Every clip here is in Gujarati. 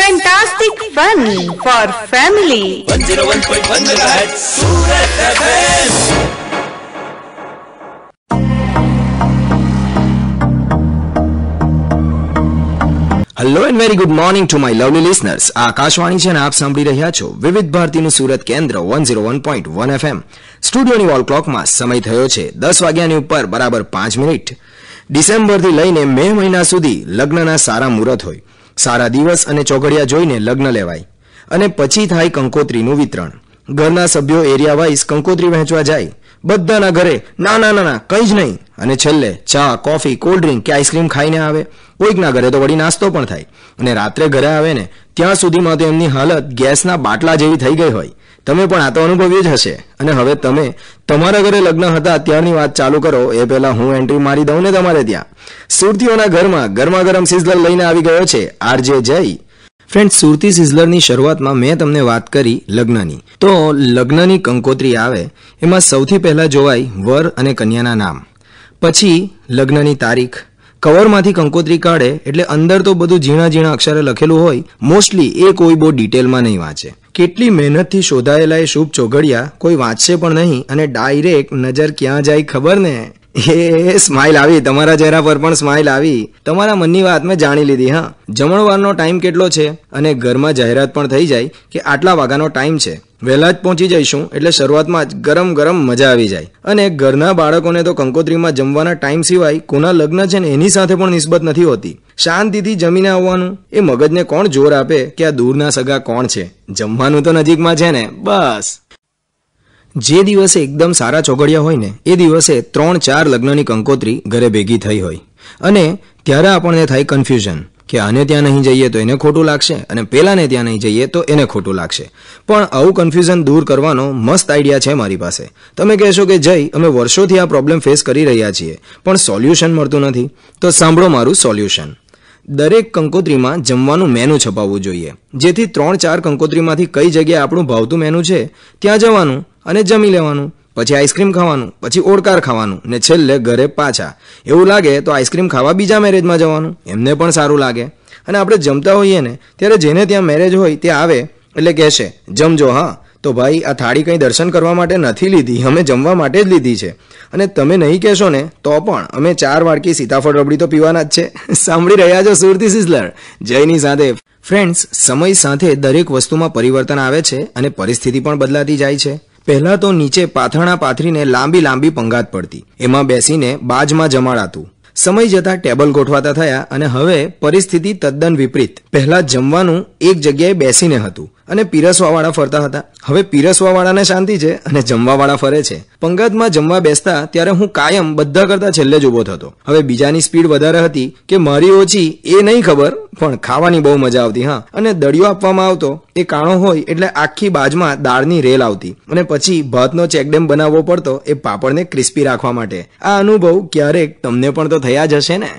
Fantastic fun for family. 101.1 MHz Surat FM. Hello and very good morning to my lovely listeners. Akashvani છે અને આપ સાંભળી રહ્યા છો વિવિધ ભારતીનું સુરત કેન્દ્ર 101.1 FM. સ્ટુડિયોની વોલ ક્લોકમાં સમય થયો છે 10 વાગ્યાની ઉપર બરાબર 5 મિનિટ. ડિસેમ્બરથી લઈને મે મહિના સુધી લગ્નના સારા મુહૂર્ત હોય, સારા દિવસ અને ચોઘડિયા જોઈને લગ્ન લેવાય અને પછી થાય કંકોત્રીનું વિતરણ. ઘરના સભ્યો એરિયા વાઇઝ કંકોત્રી વહેંચવા જાય. બધાના ઘરે ના ના ના કંઈ જ નહીં, અને છેલ્લે ચા, કોફી, કોલ્ડ ડ્રિંક કે આઈસ્ક્રીમ ખાઈને આવે. કોઈકના ઘરે તો વળી નાસ્તો પણ થાય, અને રાત્રે ઘરે આવે ને ત્યાં સુધીમાં તો એમની હાલત ગેસના બાટલા જેવી થઈ ગઈ હોય. તમે પણ આ તો અનુભવ્યું જ હશે. અને હવે તમે તમારા ઘરે લગ્ન હતા ત્યારની વાત ચાલુ કરો એ પહેલા હું એન્ટ્રી મારી દઉં ને તમારે ત્યાં. સુરતીઓના ઘરમાં ગરમા ગરમ સિઝલર લઈને આવી ગયો છે આરજે જય. ફ્રેન્ડ્સ, સુરતી સિઝલરની શરૂઆતમાં મેં તમને વાત કરી લગ્નની. તો લગ્નની કંકોત્રી આવે એમાં સૌથી પહેલા જોવાય વર અને કન્યાના નામ, પછી લગ્નની તારીખ. કવરમાંથી કંકોત્રી કાઢે એટલે અંદર તો બધું ઝીણા ઝીણા અક્ષરે લખેલું હોય. મોસ્ટલી એ કોઈ બહુ ડિટેલમાં નહીં વાંચે. કેટલી મહેનતથી શોધાયેલા એ શુભ ચોઘડિયા કોઈ વાંચશે પણ નહીં, અને ડાયરેક્ટ નજર ક્યાં જાય ખબર ને. એ સ્માઇલ આવી, તમારા ચહેરા પર પણ સ્માઇલ આવી. તમારા મનની વાત મેં જાણી લીધી. હા, જમણવારનો ટાઈમ કેટલો છે અને ઘરમાં જાહેરાત પણ થઈ જાય કે આટલા વાગ્યાનો ટાઈમ છે, વહેલા જ પહોંચી જઈશું. એટલે શરૂઆતમાં જ ગરમ ગરમ મજા આવી જાય. અને ઘરના બાળકોને તો કંકોત્રીમાં જમવાના ટાઈમ સિવાય કોના લગ્ન છે ને એની સાથે પણ નિસ્બત નથી હોતી. શાંતિથી જમીને આવવાનું. એ મગજને કોણ જોર આપે કે આ દૂરના સગા કોણ છે, જમવાનું તો નજીકમાં છે ને બસ. જે દિવસે એકદમ સારા ચોઘડિયા હોય ને એ દિવસે 3-4 લગ્નની કંકોત્રી ઘરે ભેગી થઈ હોય, અને ત્યારે આપણને થાય કન્ફ્યુઝન કે આને ત્યાં નહીં જઈએ તો એને ખોટું લાગશે, અને પેલાને ત્યાં નહીં જઈએ તો એને ખોટું લાગશે. પણ આવું કન્ફ્યુઝન દૂર કરવાનો મસ્ત આઈડિયા છે મારી પાસે. તમે કહેશો કે જય, અમે વર્ષોથી આ પ્રોબ્લેમ ફેસ કરી રહ્યા છીએ પણ સોલ્યુશન મળતું નથી. તો સાંભળો મારું સોલ્યુશન. દરેક કંકોત્રીમાં જમવાનું મેનુ છપાવવું જોઈએ, જેથી 3-4 કંકોત્રીમાંથી કઈ જગ્યાએ આપણું ભાવતું મેનુ છે ત્યાં જવાનું અને જમી લેવાનું. પછી આઈસ્ક્રીમ ખાવાનું, પછી ઓળકાર ખાવાનું, ને છેલ્લે ઘરે પાછા. એવું લાગે તો આઈસ્ક્રીમ ખાવા બીજા મેરેજમાં જવાનું, એમને પણ સારું લાગે. અને આપણે જમતા હોઈએ ને ત્યારે જેને ત્યાં મેરેજ હોય તે આવે એટલે કહેશે જમજો. હા, તો ભાઈ આ થાળી કંઈ દર્શન કરવા માટે નથી લીધી, અમે જમવા માટે જ લીધી છે. અને તમે નહીં કહેશો ને તો પણ અમે 4 વાડકી સીતાફળ રબડી તો પીવાના જ છે. સાંભળી રહ્યા છો સુરતી સિઝલર જયની સાથે. ફ્રેન્ડ્સ, સમય સાથે દરેક વસ્તુમાં પરિવર્તન આવે છે અને પરિસ્થિતિ પણ બદલાતી જાય છે. પહેલા તો નીચે પાથરણા પાથરીને લાંબી લાંબી પંગાત પડતી, એમાં બેસીને બાજમાં જમાડાતું. સમય જતાં ટેબલ ગોઠવાતા થયા અને હવે પરિસ્થિતિ તદ્દન વિપરીત. પહેલા જમવાનું એક જગ્યાએ બેસીને હતું અને પીરસવાવાળા ફરતા હતા. હવે પીરસવાવાળાને શાંતિ છે અને જમવાવાળા ફરે છે. પંગતમાં જમવા બેસતા ત્યારે હું કાયમ બધા કરતા છેલ્લે જ ઊભો થતો. હવે બીજાની સ્પીડ વધારે હતી કે મારી ઓછી એ નહીં ખબર, પણ ખાવાની બહુ મજા આવતી. હા, અને દળિયો આપવામાં આવતો એ કાણો હોય એટલે આખી બાજમાં દાળની રેલ આવતી, અને પછી ભાતનો ચેકડેમ બનાવવો પડતો એ પાપડને ક્રિસ્પી રાખવા માટે. આ અનુભવ ક્યારેક તમને પણ તો થયા જ હશે ને.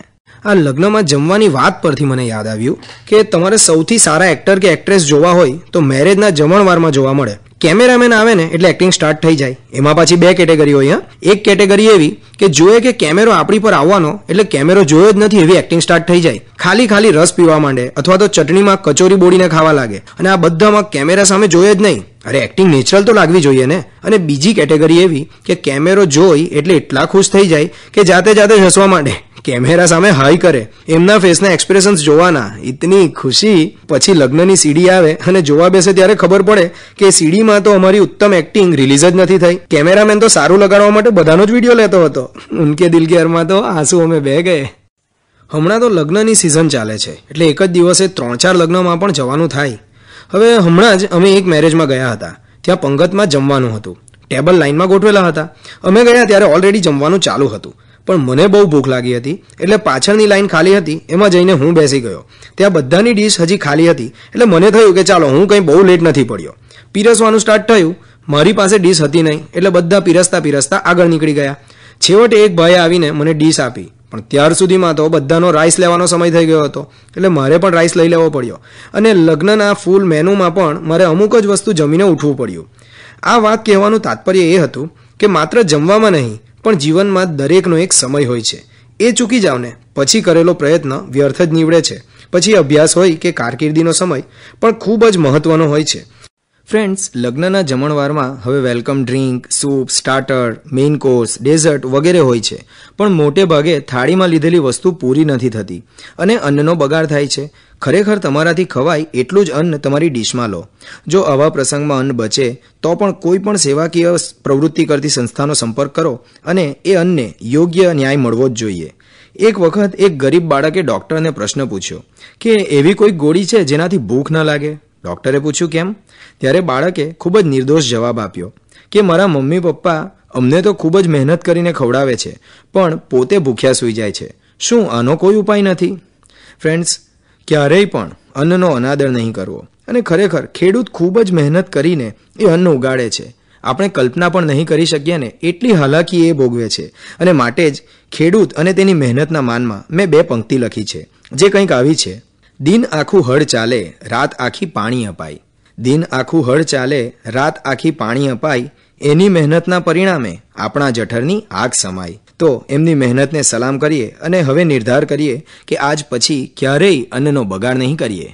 આ લગ્નમાં જમવાની વાત પરથી મને યાદ આવ્યું કે તમારે સૌથી સારા એક્ટર કે એક્ટ્રેસ જોવા હોય તો મેરેજના જમણવારમાં જોવા મળે. કેમેરામેન આવે ને એટલે એક્ટિંગ સ્ટાર્ટ થઈ જાય. એમાં પાછી 2 કેટેગરી હોય. એક કેટેગરી એવી કે જોઈએ કે કેમેરો આપણી પર આવવાનો એટલે કેમેરો જોયો જ નથી એવી એક્ટિંગ સ્ટાર્ટ થઈ જાય. ખાલી રસ પીવા માંડે અથવા તો ચટણીમાં કચોરી બોડીને ખાવા લાગે, અને આ બધામાં કેમેરા સામે જોઈએ જ નહીં. અરે એક્ટિંગ નેચરલ તો લાગવી જોઈએ ને. અને બીજી કેટેગરી એવી કે કેમેરો જોઈ એટલે એટલા ખુશ થઈ જાય કે જાતે જ હસવા માંડે, કેમેરા સામે હાઈ કરે. એમના ફેસના એક્સપ્રેશન્સ જોવાના, ઇતની ખુશી. પછી લગ્નની સીડી આવે અને જોવા બેસે ત્યારે ખબર પડે કે સીડીમાં તો અમારી ઉત્તમ એક્ટિંગ રિલીઝ જ નથી થઈ. કેમેરામેન તો સારું લગાડવા માટે બધાનો જ વિડીયો લેતો હતો. ઉનકે દિલ કે અરમાં તો આંસુ અમે બહે ગયે. હમણાં તો લગ્નની સિઝન ચાલે છે એટલે એક જ દિવસે 3-4 લગ્નમાં પણ જવાનું થાય. હવે હમણાં જ અમે એક મેરેજમાં ગયા હતા. ત્યાં પંગતમાં જમવાનું હતું. ટેબલ લાઇનમાં ગોઠવેલા હતા. અમે ગયા ત્યારે ઓલરેડી જમવાનું ચાલુ હતું, પણ મને બહુ ભૂખ લાગી હતી એટલે પાછળની લાઈન ખાલી હતી એમાં જઈને હું બેસી ગયો. ત્યાં બધાની ડીશ હજી ખાલી હતી એટલે મને થયું કે ચાલો હું કંઈ બહુ લેટ નથી પડ્યો. પીરસવાનું સ્ટાર્ટ થયું. મારી પાસે ડીશ હતી નહીં એટલે બધા પીરસતા આગળ નીકળી ગયા. છેવટે એક ભાઈએ આવીને મને ડીશ આપી, પણ ત્યાર સુધીમાં તો બધાનો રાઈસ લેવાનો સમય થઈ ગયો હતો એટલે મારે પણ રાઈસ લઈ લેવો પડ્યો. અને લગ્નના ફૂલ મેનુમાં પણ મારે અમુક જ વસ્તુ જમીને ઉઠવું પડ્યું. આ વાત કહેવાનું તાત્પર્ય એ હતું કે માત્ર જમવામાં નહીં પણ જીવનમાં દરેકનો એક સમય હોય છે. એ ચૂકી જાવ ને પછી કરેલો પ્રયત્ન વ્યર્થ જ નીવડે છે. પછી અભ્યાસ હોય કે કારકિર્દીનો સમય પણ ખૂબ જ મહત્વનો હોય છે. ફ્રેન્ડ્સ, લગ્નના જમણવારમાં હવે welcome drink, soup, starter, main course, dessert વગેરે હોય છે, પણ મોટે ભાગે થાળીમાં લીધેલી વસ્તુ પૂરી નથી થતી અને અન્નનો બગાડ થાય છે. ખરેખર તમારાથી ખવાય એટલું જ અન્ન તમારી ડીશમાં લો. જો આવા પ્રસંગમાં અન્ન બચે તો પણ કોઈ પણ સેવાકીય પ્રવૃત્તિ કરતી સંસ્થાનો સંપર્ક કરો અને એ અન્નને યોગ્ય ન્યાય મળવો જ જોઈએ. એક વખત એક ગરીબ બાળકે ડૉક્ટરને પ્રશ્ન પૂછ્યો કે એવી કોઈ ગોળી છે જેનાથી ભૂખ ન લાગે? ડૉક્ટરે પૂછ્યું કેમ? ત્યારે બાળકે ખૂબ જ નિર્દોષ જવાબ આપ્યો કે મારા મમ્મી પપ્પા અમને તો ખૂબ જ મહેનત કરીને ખવડાવે છે પણ પોતે ભૂખ્યા સૂઈ જાય છે. શું આનો કોઈ ઉપાય નથી? ફ્રેન્ડ્સ, ક્યારેય પણ અન્નનો અનાદર નહીં કરવો. અને ખરેખર ખેડૂત ખૂબ જ મહેનત કરીને એ અન્ન ઉગાડે છે. આપણે કલ્પના પણ નહીં કરી શકીએ ને એટલી હાલાકી એ ભોગવે છે. અને માટે જ ખેડૂત અને તેની મહેનતના માનમાં મેં 2 પંક્તિ લખી છે જે કંઈક આવી છે: દિન આખું હળ ચાલે, રાત આખી પાણી અપાય. દિન આખું હળ ચાલે, રાત આખી પાણી અપાય, એની મહેનતના પરિણામે આપણા જઠરની આગ સમાય. તો એમની મહેનતને સલામ કરીએ અને હવે નિર્ધાર કરીએ કે આજ પછી ક્યારેય અન્નનો બગાડ નહીં કરીએ.